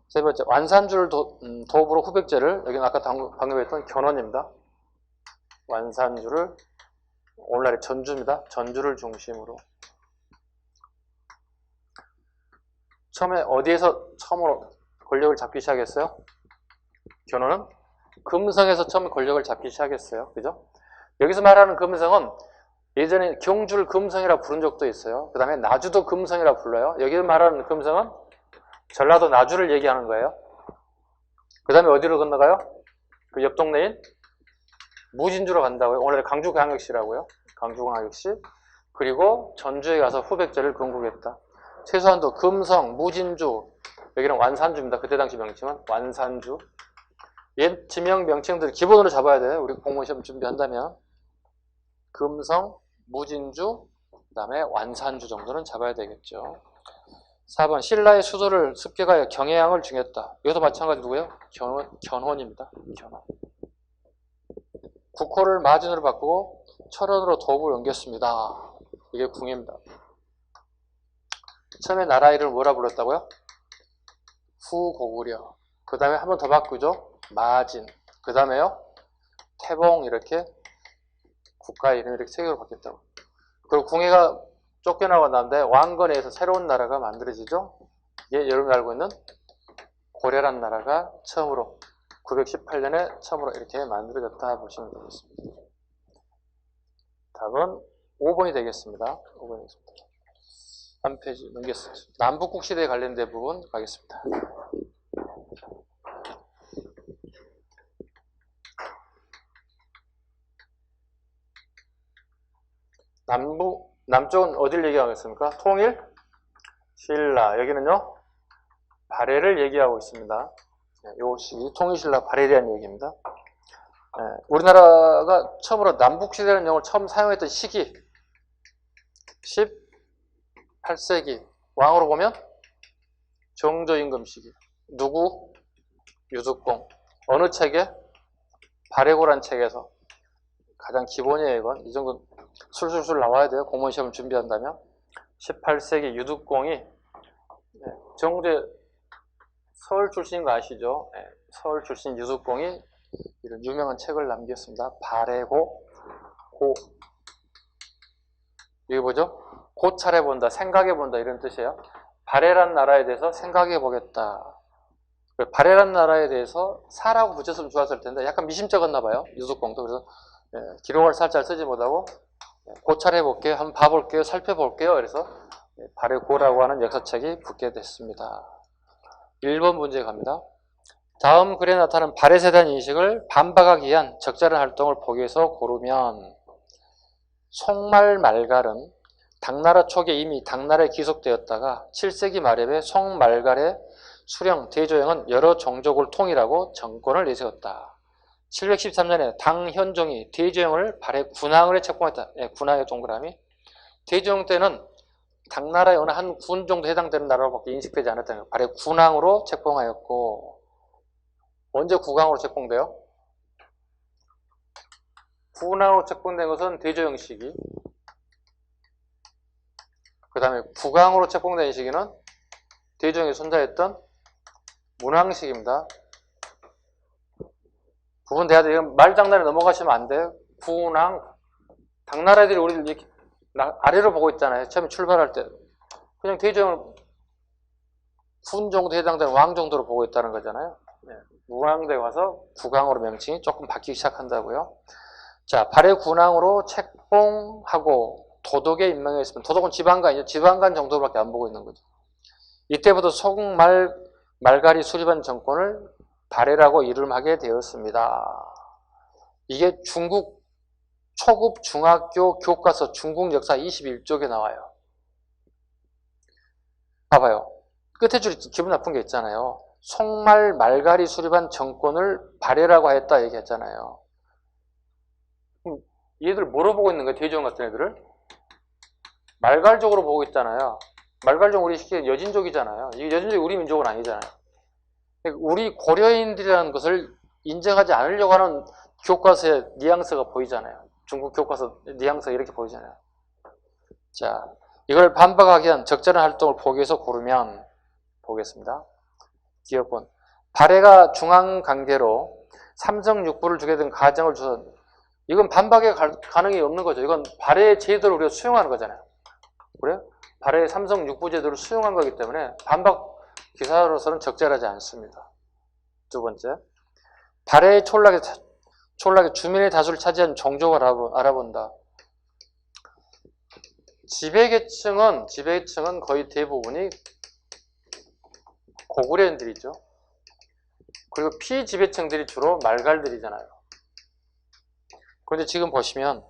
세 번째, 완산주를 도읍으로 후백제를, 여기는 아까 방금 했던 견훤입니다. 완산주를, 오늘날의 전주입니다. 전주를 중심으로. 처음에 어디에서 처음으로 권력을 잡기 시작했어요? 견훤은 금성에서 처음 권력을 잡기 시작했어요. 그죠? 여기서 말하는 금성은 예전에 경주를 금성이라 부른 적도 있어요. 그 다음에 나주도 금성이라 불러요. 여기 말하는 금성은 전라도 나주를 얘기하는 거예요. 그 다음에 어디로 건너가요? 그 옆 동네인 무진주로 간다고요. 오늘의 강주광역시라고요. 강주광역시. 그리고 전주에 가서 후백제를 건국했다. 최소한도 금성, 무진주, 여기는 완산주입니다. 그때 당시 명칭은 완산주. 옛 지명 명칭들 기본으로 잡아야 돼요. 우리 공무원 시험 준비한다면. 금성, 무진주, 그 다음에 완산주 정도는 잡아야 되겠죠. 4번, 신라의 수도를 습격하여 경해양을 중했다. 이것도 마찬가지 누구예요? 견훤입니다. 견훤. 국호를 마진으로 바꾸고 철원으로 도읍을 옮겼습니다. 이게 궁예입니다. 처음에 나라 이름을 뭐라 불렀다고요? 후고구려. 그 다음에 한 번 더 바꾸죠. 마진. 그 다음에요. 태봉. 이렇게 국가 이름이 이렇게 세 개로 바뀌었다고. 그리고 궁예가 쫓겨나고 난데 왕건에 의해서 새로운 나라가 만들어지죠. 예, 여러분이 알고 있는 고려란 나라가 처음으로 918년에 처음으로 이렇게 만들어졌다 보시면 되겠습니다. 답은 5번이 되겠습니다. 5번이 되겠습니다. 한 페이지 넘겼습니다. 남북국 시대에 관련된 부분 가겠습니다. 남쪽은 어디를 얘기하겠습니까? 통일, 신라. 여기는요, 발해를 얘기하고 있습니다. 요 시기, 통일신라 발해에 대한 얘기입니다. 우리나라가 처음으로 남북시대라는 용어를 처음 사용했던 시기, 18세기. 왕으로 보면 정조임금 시기. 누구? 유득공. 어느 책에? 발해고란 책에서. 가장 기본이에요, 이건. 이 정도 술술술 나와야 돼요. 공무원 시험 준비한다면. 18세기 유득공이 정제 서울 출신인 거 아시죠? 서울 출신 유득공이 이런 유명한 책을 남겼습니다. 발해고, 고. 이게 뭐죠? 고찰해 본다, 생각해 본다 이런 뜻이에요. 발해란 나라에 대해서 생각해 보겠다. 발해란 나라에 대해서 사라고 붙였으면 좋았을 텐데 약간 미심쩍었나 봐요. 유득공도. 그래서 기록을 살짝 쓰지 못하고 고찰해 볼게요. 한번 봐볼게요. 살펴볼게요. 그래서 발해고라고 하는 역사책이 붙게 됐습니다. 1번 문제 갑니다. 다음 글에 나타난 발해에 대한 인식을 반박하기 위한 적절한 활동을 보기 위해서 고르면 송말 말갈은 당나라 초기에 이미 당나라에 귀속되었다가 7세기 말엽에 송말갈의 수령, 대조영은 여러 종족을 통일하고 정권을 내세웠다. 713년에 당현종이 대조영을 발해 군항을 책봉했다. 예, 군항의 동그라미. 대조영 때는 당나라의 어느 한 군 정도 해당되는 나라로밖에 인식되지 않았다는 거예요. 발해 군항으로 책봉하였고, 언제 국항으로 책봉돼요? 군항으로 책봉된 것은 대조영 시기. 그 다음에 국항으로 책봉된 시기는 대조영의 손자였던 문왕식입니다. 구분돼야 돼요. 말장난에 넘어가시면 안 돼요. 군왕. 당나라 애들이 우리를 이렇게 아래로 보고 있잖아요. 처음에 출발할 때. 그냥 대조영을 군 정도 해당되는 왕 정도로 보고 있다는 거잖아요. 네. 문왕대 와서 국왕으로 명칭이 조금 바뀌기 시작한다고요. 자, 발해 군왕으로 책봉하고 도독에 임명했으면, 도독은 지방간이죠. 지방간 정도밖에 안 보고 있는 거죠. 이때부터 소국 말갈이 수립한 정권을 발해라고 이름하게 되었습니다. 이게 중국 초급 중학교 교과서 중국 역사 21쪽에 나와요. 봐봐요. 끝에 줄이 기분 나쁜 게 있잖아요. 송말 말갈이 수립한 정권을 발해라고 했다 얘기했잖아요. 얘들 뭐로 보고 있는 거예요? 대조영 같은 애들을? 말갈족으로 보고 있잖아요. 말갈족 우리 쉽게 여진족이잖아요. 이 여진족이 우리 민족은 아니잖아요. 우리 고려인들이라는 것을 인정하지 않으려고 하는 교과서의 뉘앙스가 보이잖아요. 중국 교과서 뉘앙스가 이렇게 보이잖아요. 자, 이걸 반박하기 위한 적절한 활동을 보기 위해서 고르면 보겠습니다. 기억본. 발해가 중앙관계로 삼성육부를 주게 된 가정을 주선. 이건 반박의 가능이 없는 거죠. 이건 발해의 제도를 우리가 수용하는 거잖아요. 그래요? 발해의 삼성육부 제도를 수용한 거기 때문에 반박 기사로서는 적절하지 않습니다. 두 번째, 발해의 촌락에 주민의 다수를 차지한 종족을 알아본다. 지배계층은 거의 대부분이 고구려인들이죠. 그리고 피지배층들이 주로 말갈들이잖아요. 그런데 지금 보시면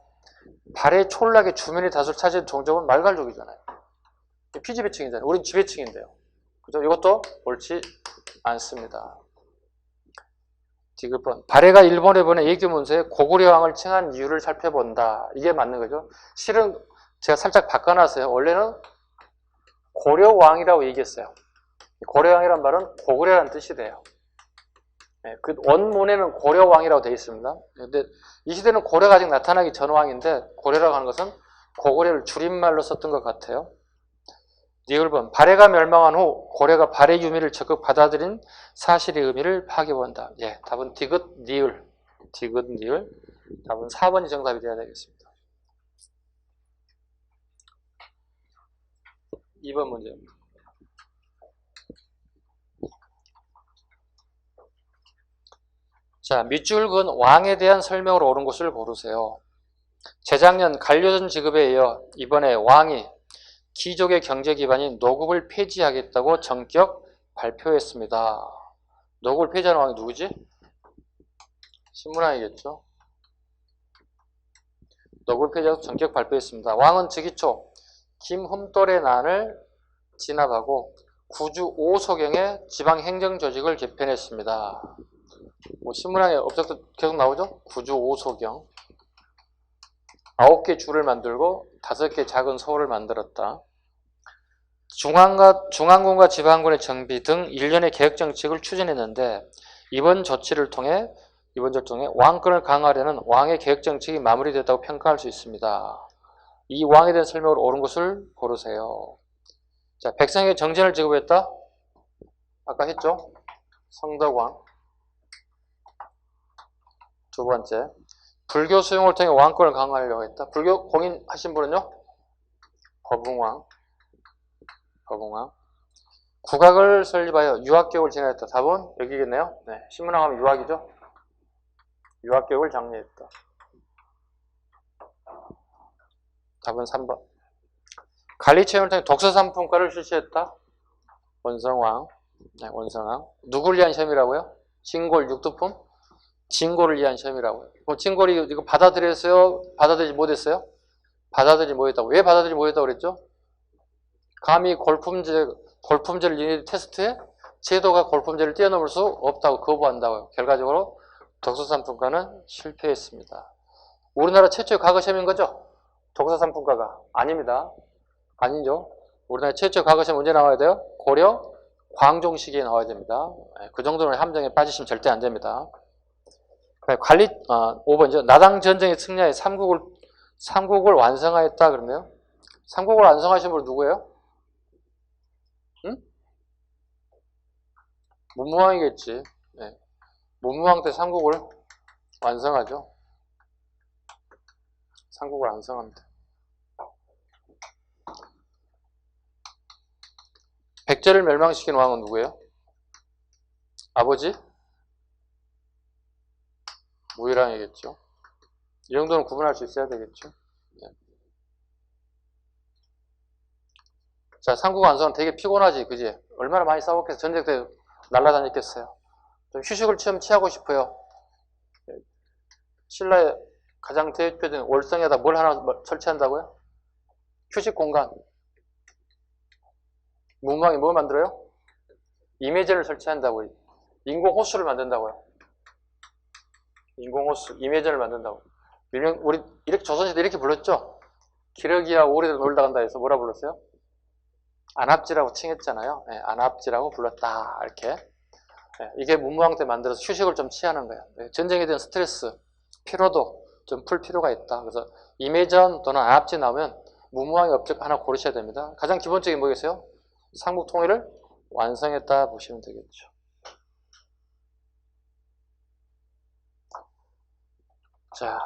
발해 촌락의 주민의 다수를 차지한 종족은 말갈족이잖아요. 피지배층이잖아요. 우린 지배층인데요. 그죠? 이것도 옳지 않습니다. 디귿번. 발해가 일본에 보낸 예규문서에 고구려 왕을 칭한 이유를 살펴본다. 이게 맞는 거죠. 실은 제가 살짝 바꿔놨어요. 원래는 고려왕이라고 얘기했어요. 고려왕이란 말은 고구려라는 뜻이 돼요. 네, 그 원문에는 고려왕이라고 되어 있습니다. 근데 이 시대는 고려가 아직 나타나기 전 왕인데 고려라고 하는 것은 고구려를 줄임말로 썼던 것 같아요. 니을번. 발해가 멸망한 후 고려가 발해 유미를 적극 받아들인 사실의 의미를 파악해본다. 예, 답은 디귿 니을. 디귿 니을. 답은 4번이 정답이 되어야 되겠습니다. 2번 문제입니다. 자, 밑줄 그은 왕에 대한 설명으로 옳은 것을 고르세요. 재작년 간료전 지급에 이어 이번에 왕이 귀족의 경제 기반인 노국을 폐지하겠다고 전격 발표했습니다. 노국을 폐지하는 왕이 누구지? 신문왕이겠죠. 노국을 폐지하고 전격 발표했습니다. 왕은 즉위초 김흠돌의 난을 진압하고 구주 5소경의 지방행정조직을 개편했습니다. 뭐 신문왕의 업적도 계속 나오죠? 구주 5소경. 9개 주를 만들고 5개 작은 서울을 만들었다. 중앙군과 지방군의 정비 등 일련의 개혁정책을 추진했는데 이번 조치를 통해 왕권을 강화하려는 왕의 개혁정책이 마무리됐다고 평가할 수 있습니다. 이 왕에 대한 설명으로 옳은 것을 고르세요. 자, 백성에게 정전을 지급했다? 아까 했죠? 성덕왕. 두 번째, 불교 수용을 통해 왕권을 강화하려고 했다. 불교 공인하신 분은요? 거붕왕. 국학을 설립하여 유학교육을 진행했다. 답은 여기겠네요. 네, 신문왕 하면 유학이죠? 유학교육을 장려했다. 답은 3번. 관리체험을 통해 독서상품과를 실시했다. 원성왕. 네, 원성왕. 누구를 위한 시험이라고요? 진골 육두품? 진골을 위한 시험이라고요. 그럼 진골이 이거 받아들였어요? 받아들이지 못했어요? 받아들이지 못했다고. 왜 받아들이지 못했다고 그랬죠? 감히 골품제를 테스트해? 제도가 골품제를 뛰어넘을 수 없다고 거부한다고요. 결과적으로 독서산품과는 실패했습니다. 우리나라 최초의 과거 시험인 거죠? 독서산품과가 아닙니다. 아니죠. 우리나라 최초의 과거 시험 언제 나와야 돼요? 고려 광종 시기에 나와야 됩니다. 그 정도는 함정에 빠지시면 절대 안 됩니다. 관리 5번이죠. 나당 전쟁에 승리하여 삼국을 완성하였다 그러네요. 삼국을 완성하신 분 누구예요? 응? 문무왕이겠지. 네. 문무왕 때 삼국을 완성하죠. 삼국을 완성합니다. 백제를 멸망시킨 왕은 누구예요? 아버지? 무일왕이겠죠. 이 정도는 구분할 수 있어야 되겠죠. 네. 자, 삼국 완성은 되게 피곤하지, 그지? 얼마나 많이 싸웠겠어. 전쟁 때 날아다녔겠어요. 좀 휴식을 좀 취하고 싶어요. 신라의 가장 대표적인 월성에다 뭘 하나 설치한다고요? 휴식 공간. 문무왕이 뭐 만들어요? 임해전을 설치한다고요. 인공호수를 만든다고요. 인공호수, 임해전을 만든다고. 우리 이렇게 조선시대 이렇게 불렀죠? 기러기야 오리들 놀다 간다 해서 뭐라 불렀어요? 안압지라고 칭했잖아요. 네, 안압지라고 불렀다. 이렇게. 네, 이게 문무왕 때 만들어서 휴식을 좀 취하는 거예요. 네, 전쟁에 대한 스트레스, 피로도 좀 풀 필요가 있다. 그래서 임해전 또는 안압지 나오면 문무왕의 업적 하나 고르셔야 됩니다. 가장 기본적인 뭐겠어요? 삼국 통일을 완성했다 보시면 되겠죠. 자,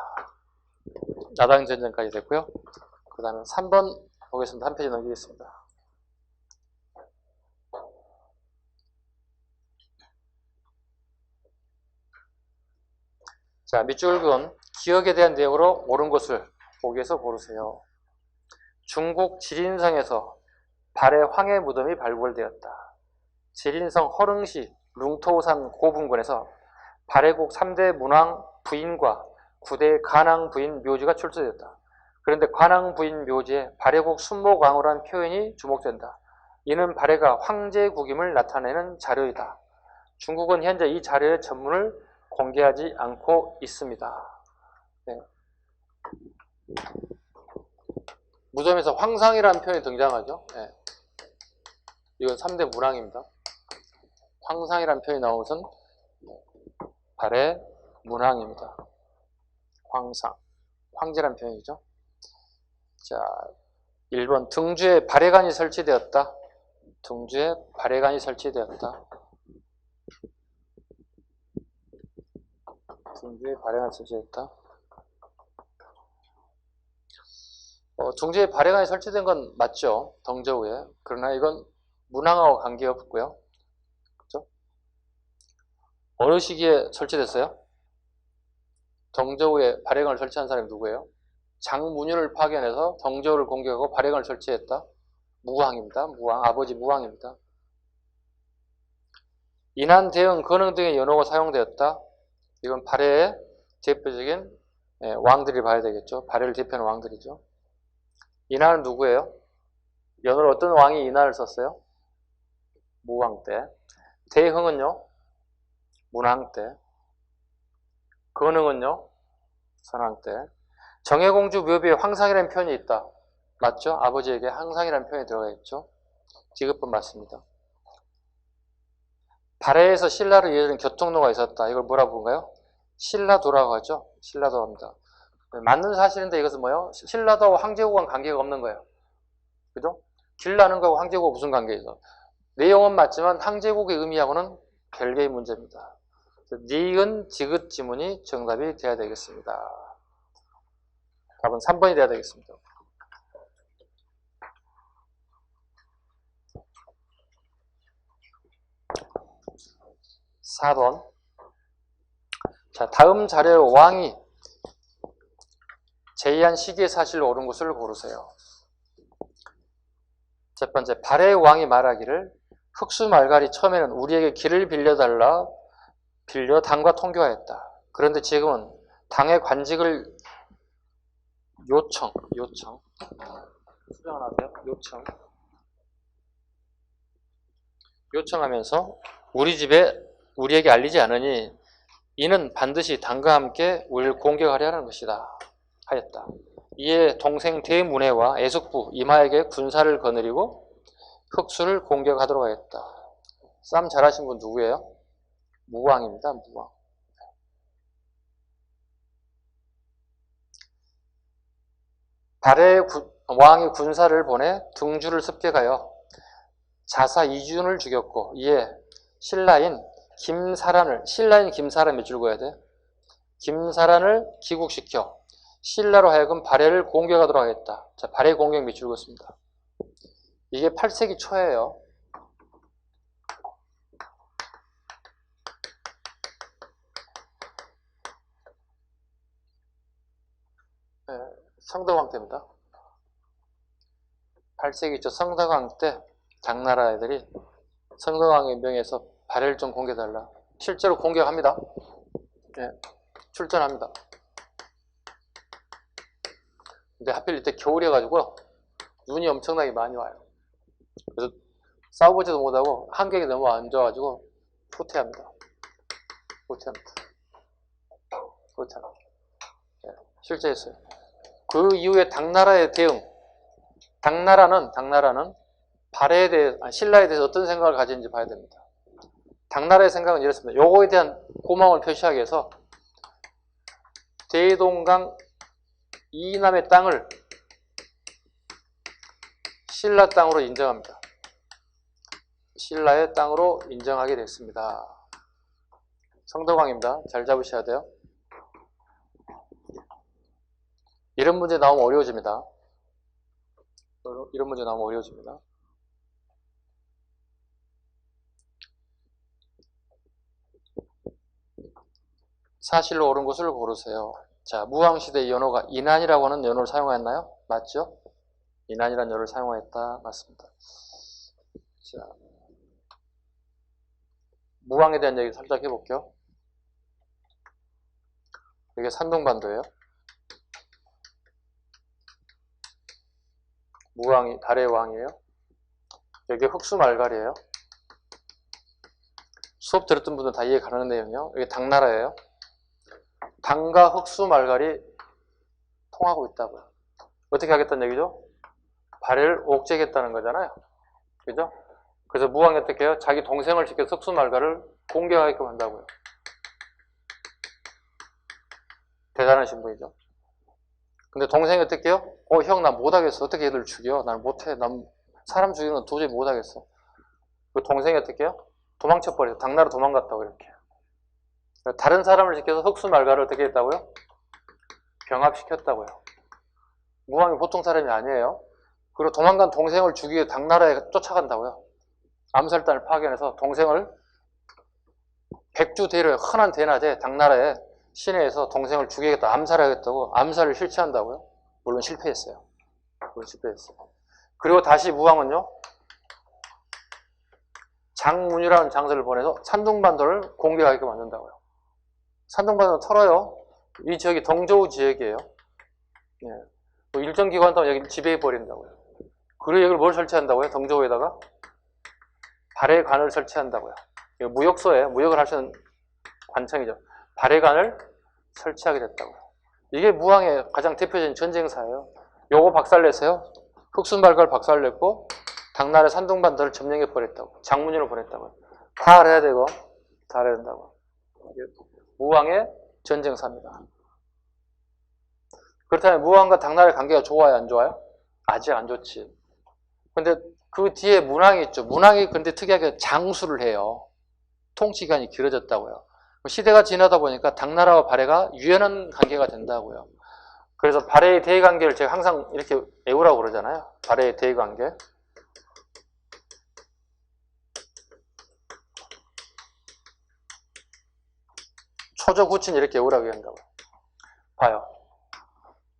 나당 전쟁까지 됐고요. 그 다음에 3번 보겠습니다. 한 페이지 넘기겠습니다. 자, 밑줄 그은 기억에 대한 내용으로 옳은 것을 보기에서 고르세요. 중국 지린성에서 발해 황해 무덤이 발굴되었다. 지린성 허릉시 룽토우산 고분군에서 발해국 3대 문왕 부인과 9대 간왕 부인 묘지가 출토되었다. 그런데 간왕 부인 묘지에 발해국 순모광후라는 표현이 주목된다. 이는 발해가 황제국임을 나타내는 자료이다. 중국은 현재 이 자료의 전문을 공개하지 않고 있습니다. 네. 무덤에서 황상이라는 표현이 등장하죠. 네. 이건 3대 문왕입니다. 황상이라는 표현이 나온 것은 발해 문왕입니다. 황상, 황제라는 표현이죠. 자, 1번 등주에 발해관이 설치되었다. 등주에 발해관이 설치되었다. 등주에 발해관이 설치되었다. 등주에 발해관이 설치된 건 맞죠. 덩저우에. 그러나 이건 문왕하고 관계없고요. 그렇죠? 어느 시기에 설치됐어요? 덩저우에 발해관을 설치한 사람이 누구예요? 장문율을 파견해서 덩저우를 공격하고 발해관을 설치했다. 무왕입니다. 무왕, 아버지 무왕입니다. 인한, 대응, 건흥 등의 연호가 사용되었다. 이건 발해의 대표적인 왕들이 봐야 되겠죠. 발해를 대표하는 왕들이죠. 인한은 누구예요? 연호를 어떤 왕이 인한을 썼어요? 무왕 때. 대흥은요? 문왕 때. 건흥은요? 선왕 때. 정해공주 묘비에 황상이라는 표현이 있다. 맞죠? 아버지에게 황상이라는 표현이 들어가 있죠. 지급분 맞습니다. 발해에서 신라를 이어주는 교통로가 있었다. 이걸 뭐라 부른가요? 신라도라고 하죠. 신라도입니다. 맞는 사실인데 이것은 뭐예요? 신라도와 황제국과는 관계가 없는 거예요. 그죠? 길 나는 거하고 황제국과 무슨 관계이죠? 내용은 맞지만 황제국의 의미하고는 별개의 문제입니다. 니은 지읒 지문이 정답이 되어야 되겠습니다. 답은 3번이 되어야 되겠습니다. 4번. 자, 다음 자료의 왕이 제의한 시기의 사실로 옳은 것을 고르세요. 첫 번째, 발해의 왕이 말하기를 흑수말갈이 처음에는 우리에게 길을 빌려 당과 통교하였다. 그런데 지금은 당의 관직을 요청하면서 우리에게 알리지 않으니 이는 반드시 당과 함께 우리를 공격하려 하는 것이다 하였다. 이에 동생 대문해와 애숙부 이마에게 군사를 거느리고 흑수를 공격하도록 하였다. 싸움 잘하신 분 누구예요? 무왕입니다. 무왕. 발해의 왕이 군사를 보내 등주를 습격하여 자사 이준을 죽였고 이에 신라인 김사란 밑줄 그어야 돼. 김사란을 기국시켜 신라로 하여금 발해를 공격하도록 하겠다. 자, 발해 공격 밑줄 그었습니다. 이게 8세기 초예요. 네, 성덕왕 때입니다. 8세기 초 성덕왕 때 당나라 애들이 성덕왕의 명예에서 발해를 좀 공격해달라. 실제로 공격합니다. 네, 출전합니다. 근데 하필 이때 겨울이어가지고 눈이 엄청나게 많이 와요. 그래서 싸워보지도 못하고 한경이 너무 안 좋아가지고 후퇴합니다. 네, 실제 했어요. 그 이후에 당나라의 대응. 당나라는 발해에 대해, 신라에 대해서 어떤 생각을 가지는지 봐야 됩니다. 당나라의 생각은 이렇습니다. 요거에 대한 고마움을 표시하기 위해서 대동강 이남의 땅을 신라 땅으로 인정합니다. 신라의 땅으로 인정하게 됐습니다. 성덕왕입니다. 잘 잡으셔야 돼요. 이런 문제 나오면 어려워집니다. 사실로 옳은 것을 고르세요. 자, 무왕시대의 연호가 인안이라고 하는 연호를 사용하였나요? 맞죠? 인안이라는 연호를 사용하였다. 맞습니다. 자, 무왕에 대한 얘기 살짝 해볼게요. 이게 산둥반도예요. 무왕이 달의 왕이에요. 여기 흑수말갈이에요. 수업 들었던 분들 다 이해 가는 내용이요. 여기 당나라예요. 당과 흑수말갈이 통하고 있다고요. 어떻게 하겠다는 얘기죠? 발해를 옥죄겠다는 거잖아요. 그죠? 그래서 무왕이 어떻게 해요? 자기 동생을 지켜서 흑수말갈을 공격하게끔 한다고요. 대단하신 분이죠. 근데 동생이 어떻게 해요? 형, 나 못하겠어. 어떻게 애들 죽여? 난 못해. 난 사람 죽이는 건 도저히 못하겠어. 그 동생이 어떻게 해요? 도망쳐버려요. 당나라 도망갔다고 이렇게. 다른 사람을 지켜서 흑수말갈을 어떻게 했다고요? 병합시켰다고요. 무왕이 보통 사람이 아니에요. 그리고 도망간 동생을 죽이기 위해 당나라에 쫓아간다고요. 암살단을 파견해서 동생을 백주대로에 흔한 대낮에 당나라에 시내에서 동생을 죽이겠다, 암살하겠다고 암살을 실시한다고요. 물론 실패했어요. 그리고 다시 무왕은요, 장문이라는 장수를 보내서 산둥반도를 공격하게 만든다고요. 산둥반도는 털어요. 이 지역이 동저우 지역이에요. 예. 또 일정 기간 동안 여기 지배해버린다고요. 그리고 여기를 뭘 설치한다고요? 동저우에다가 발해관을 설치한다고요. 무역소에 무역을 하시는 관청이죠. 발해관을 설치하게 됐다고요. 이게 무왕의 가장 대표적인 전쟁사예요. 요거 박살냈어요. 흑순발갈 박살냈고 당나라 산둥반도를 점령해버렸다고. 장문으로 보냈다고요. 다 알아야 되고 다 알아야 된다고. 무왕의 전쟁사입니다. 그렇다면 무왕과 당나라의 관계가 좋아요? 안 좋아요? 아직 안 좋지. 근데 그 뒤에 문왕이 있죠. 문왕이 근데 특이하게 장수를 해요. 통치기간이 길어졌다고요. 시대가 지나다 보니까 당나라와 발해가 유연한 관계가 된다고요. 그래서 발해의 대의관계를 제가 항상 이렇게 외우라고 그러잖아요. 발해의 대의관계. 초조 후친 이렇게 외우라고 한다고요. 봐요.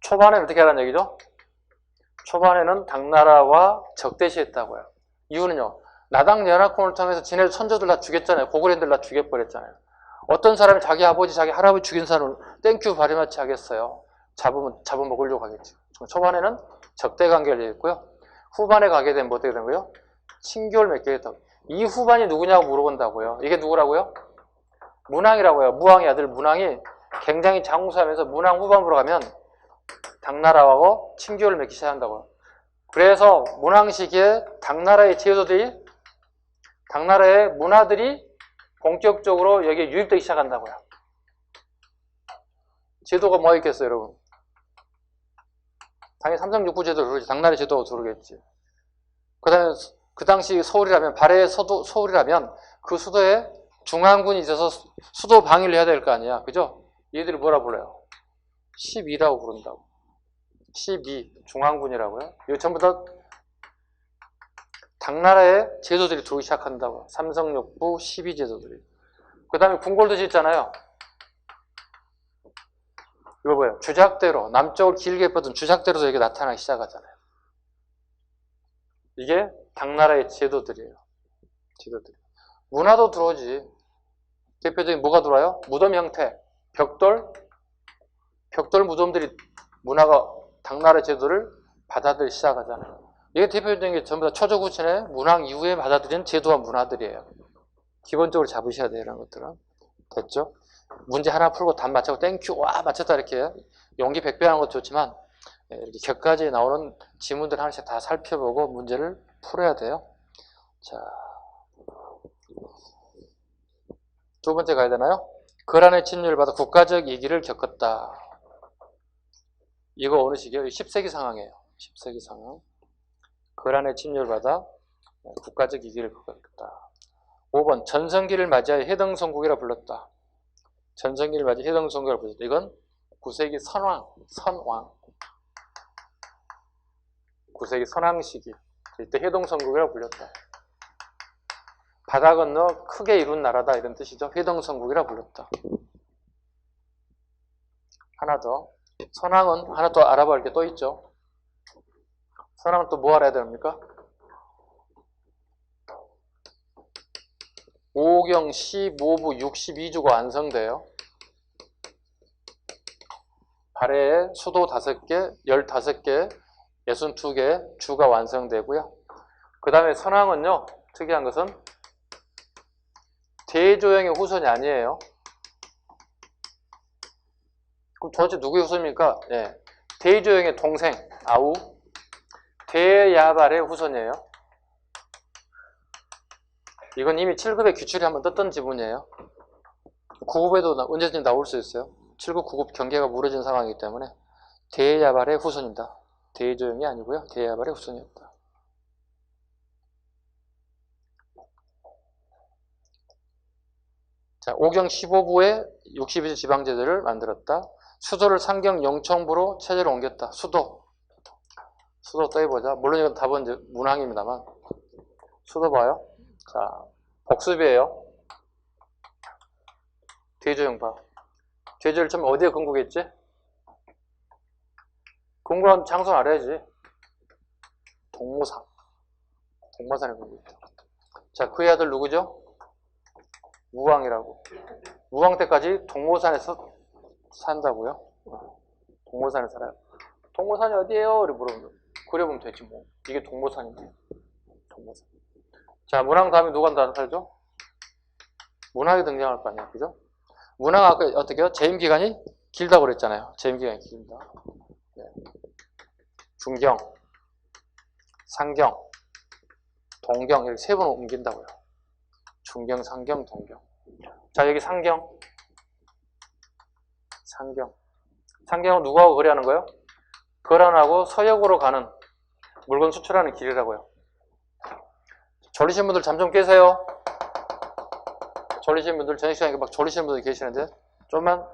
초반에는 어떻게 하라는 얘기죠? 초반에는 당나라와 적대시했다고요. 이유는요. 나당 연합군을 통해서 지네 선조들 다 죽였잖아요. 고구려인들 다 죽여버렸잖아요. 어떤 사람이 자기 아버지, 자기 할아버지 죽인 사람을 땡큐 바리마치 하겠어요. 잡아먹으려고 하겠죠. 초반에는 적대관계를 했고요. 후반에 가게 되면 어떻게 된 거예요? 친교를 맺게 됐다고. 이 후반이 누구냐고 물어본다고요. 이게 누구라고요? 문왕이라고 해요. 무왕의 아들 문왕이 굉장히 장수하면서 문왕 후반부로 가면 당나라하고 친교를 맺기 시작한다고요. 그래서 문왕 시기에 당나라의 제도들이, 당나라의 문화들이 본격적으로 여기에 유입되기 시작한다고요. 제도가 뭐 있겠어요, 여러분? 당연히 삼성육부 제도를 그러지. 당나라 제도가 들어오겠지. 그 다음에 그 당시 서울이라면, 발해의 서울이라면 그 수도에 중앙군이 있어서 수도 방위를 해야 될 거 아니야. 그죠? 얘들이 뭐라 불러요? 12라고 부른다고. 12, 중앙군이라고요. 이거 전부 다 당나라의 제도들이 들어오기 시작한다고. 삼성육부 12제도들이. 그 다음에 궁궐도 짓잖아요. 이거 뭐예요? 주작대로, 남쪽을 길게 뻗은 주작대로도 이게 나타나기 시작하잖아요. 이게 당나라의 제도들이에요. 제도들. 문화도 들어오지. 대표적인 뭐가 들어와요? 무덤 형태, 벽돌 무덤들이 문화가 당나라 제도를 받아들이기 시작하잖아요. 이게 대표적인 게 전부 다 초조구천의 문왕 이후에 받아들인 제도와 문화들이에요. 기본적으로 잡으셔야 돼요, 이런 것들은. 됐죠? 문제 하나 풀고 답 맞추고 땡큐, 와, 맞췄다, 이렇게. 용기 100배 하는 것도 좋지만, 이렇게 격까지 나오는 지문들 하나씩 다 살펴보고 문제를 풀어야 돼요. 자. 두 번째 가야 되나요? 거란의 침략을 받아 국가적 위기를 겪었다. 이거 어느 시기예요? 10세기 상황이에요. 10세기 상황. 거란의 침략을 받아 국가적 위기를 겪었다. 5번 전성기를 맞이하여 해등성국이라 불렀다. 전성기를 맞이하여 해등성국이라 불렀다. 이건 9세기 선왕. 9세기 선왕 시기. 이때 해동성국이라 불렸다. 바다 건너 크게 이룬 나라다, 이런 뜻이죠. 회동성국이라 불렀다. 하나 더. 선왕은 하나 더 알아볼 게 또 있죠. 선왕은 또 뭐 알아야 됩니까? 오경 15부 62주가 완성돼요. 발해에 수도 5개, 15개, 62개 주가 완성되고요. 그 다음에 선왕은요, 특이한 것은 대조영의 후손이 아니에요. 그럼 도대체 누구의 후손입니까? 네. 대조영의 동생 아우 대야발의 후손이에요. 이건 이미 7급의 규칙이 한번 떴던 지문이에요. 9급에도 언제든지 나올 수 있어요. 7급, 9급 경계가 무너진 상황이기 때문에 대야발의 후손이다. 대조영이 아니고요. 대야발의 후손이었다. 자, 오경 15부에 62주 지방제도를 만들었다. 수도를 상경 영청부로 체제를 옮겼다. 수도 또 해보자. 물론 이건 답은 이제 문항입니다만. 수도 봐요. 자, 복습이에요. 대조영 봐. 대조를 처음 어디에 건국했지? 건국한 장소는 알아야지. 동모산에 건국했다. 자, 그의 아들 누구죠? 무왕이라고. 무왕 때까지 동모산에서 산다고요? 동모산에 살아요. 동모산이 어디예요? 이렇게 물어보면 그려보면 되지 뭐. 이게 동모산인데. 동모산. 자, 문왕 다음에 누가 나타나죠? 문왕이 등장할 거 아니야, 그죠? 문왕 아까 어떻게요? 재임 기간이 길다고 그랬잖아요. 재임 기간이 길다. 네. 중경, 상경, 동경 이렇게 세 번 옮긴다고요. 중경, 상경, 동경. 자, 여기 상경. 상경은 누구하고 거래하는 거예요? 거란하고 서역으로 가는 물건 수출하는 길이라고요. 졸리신 분들 잠 좀 깨세요. 졸리신 분들 저녁 시간에 막 졸리시는 분들 계시는데 좀만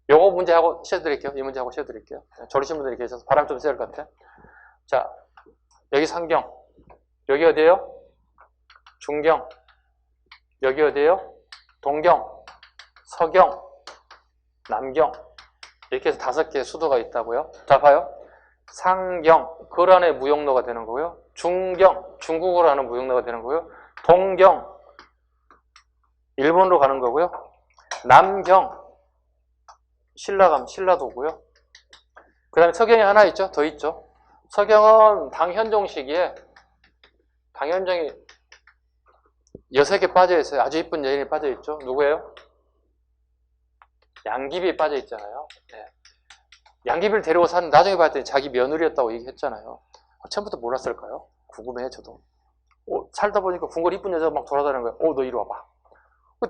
요거 문제하고 쉬어드릴게요. 이 문제하고 쉬어드릴게요. 졸리신 분들이 계셔서 바람 좀 쐬야 할 것 같아. 자, 여기 상경. 여기 어디예요? 중경. 여기 어디예요? 동경, 서경, 남경. 이렇게 해서 5개의 수도가 있다고요. 자, 봐요. 상경, 거란의 무역로가 되는 거고요. 중경, 중국으로 하는 무역로가 되는 거고요. 동경, 일본으로 가는 거고요. 남경, 신라도고요. 그 다음에 서경이 하나 있죠. 더 있죠. 서경은 당현종 시기에 당현종이 6개 빠져있어요. 아주 이쁜 여인이 빠져있죠. 누구예요? 양귀비에 빠져 있잖아요. 네. 양귀비를 데리고 산 나중에 봤더니 자기 며느리였다고 얘기했잖아요. 처음부터 몰랐을까요? 궁금해 저도. 살다 보니까 궁궐 이쁜 여자가 막 돌아다니는 거야. 너 이리 와봐.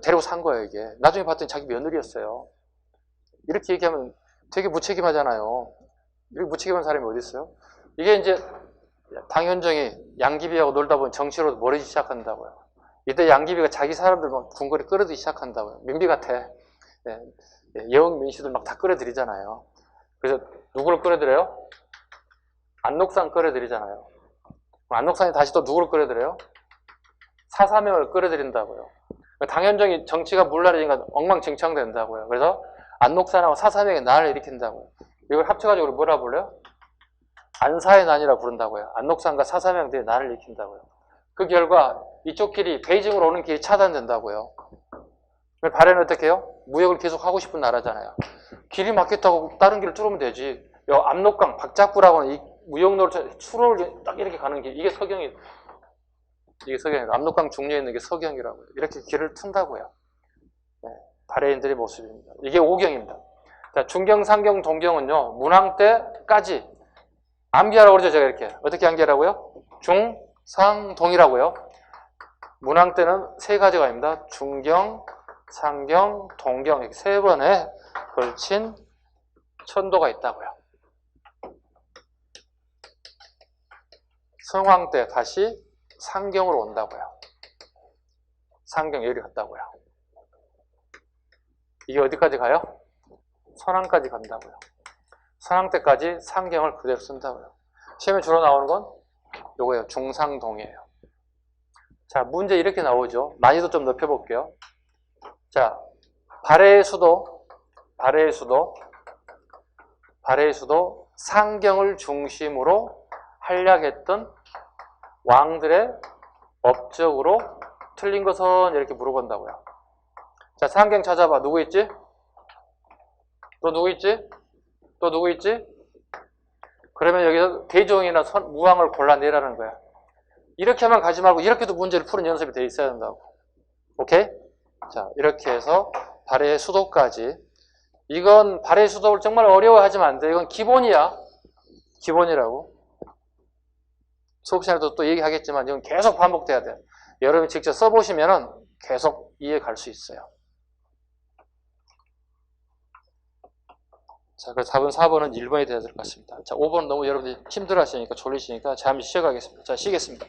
데리고 산 거예요 이게. 나중에 봤더니 자기 며느리였어요. 이렇게 얘기하면 되게 무책임하잖아요. 이렇게 무책임한 사람이 어디 있어요? 이게 이제 당현정이 양귀비하고 놀다 보니 정치로 멀어지기 시작한다고요. 이때 양귀비가 자기 사람들 막 궁궐에 끌어들이기 시작한다고요. 민비 같아. 예원 민씨들 막 다 끌어들이잖아요. 그래서 누구를 끌어들여요? 안록산 끌어들이잖아요. 안록산이 다시 또 누구를 끌어들여요? 사사명을 끌어들인다고요. 당현정이 정치가 물날리니까 엉망진창 된다고요. 그래서 안록산하고 사사명이 난을 일으킨다고요. 이걸 합쳐가지고 우리 뭐라 불러요? 안사의 난이라 부른다고요. 안록산과 사사명들이 난을 일으킨다고요. 그 결과 이쪽 길이 베이징으로 오는 길이 차단된다고요. 발해는 어떻게 해요? 무역을 계속 하고 싶은 나라잖아요. 길이 막혔다고 다른 길을 뚫으면 되지. 압록강, 박작구라고는 이 무역로를 수로를 딱 이렇게 가는 길, 이게 서경이에요. 압록강 중류에 있는 게 서경이라고요. 이렇게 길을 튼다고요. 네, 발해인들의 모습입니다. 이게 오경입니다. 자, 중경, 상경, 동경은요, 문왕 때까지 암기하라고 그러죠, 제가 이렇게. 어떻게 암기하라고요? 중, 상, 동이라고요. 문왕 때는 세 가지가 아닙니다. 중경, 상경, 동경, 이렇게 세 번에 걸친 천도가 있다고요. 성황 때 다시 상경으로 온다고요. 상경 여기 갔다고요. 이게 어디까지 가요? 선왕까지 간다고요. 선왕 때까지 상경을 그대로 쓴다고요. 시험에 주로 나오는 건 요거예요. 중상동이에요. 자, 문제 이렇게 나오죠. 난이도 좀 높여볼게요. 자, 발해의 수도 상경을 중심으로 활약했던 왕들의 업적으로 틀린 것은 이렇게 물어본다고요. 자, 상경 찾아봐. 누구 있지? 또 누구 있지? 또 누구 있지? 그러면 여기서 대종이나 무왕을 골라내라는 거야. 이렇게만 가지 말고 이렇게도 문제를 푸는 연습이 돼 있어야 된다고. 오케이? 자, 이렇게 해서 발해의 수도까지. 이건 발해의 수도를 정말 어려워하지면 안 돼. 이건 기본이야. 기본이라고. 수업 시간에도 또 얘기하겠지만 이건 계속 반복돼야 돼. 여러분이 직접 써보시면은 계속 이해 갈 수 있어요. 자, 그래서 4번은 1번이 돼야 될 것 같습니다. 자, 5번은 너무 여러분들이 힘들어 하시니까 졸리시니까 잠시 쉬어가겠습니다. 자, 쉬겠습니다.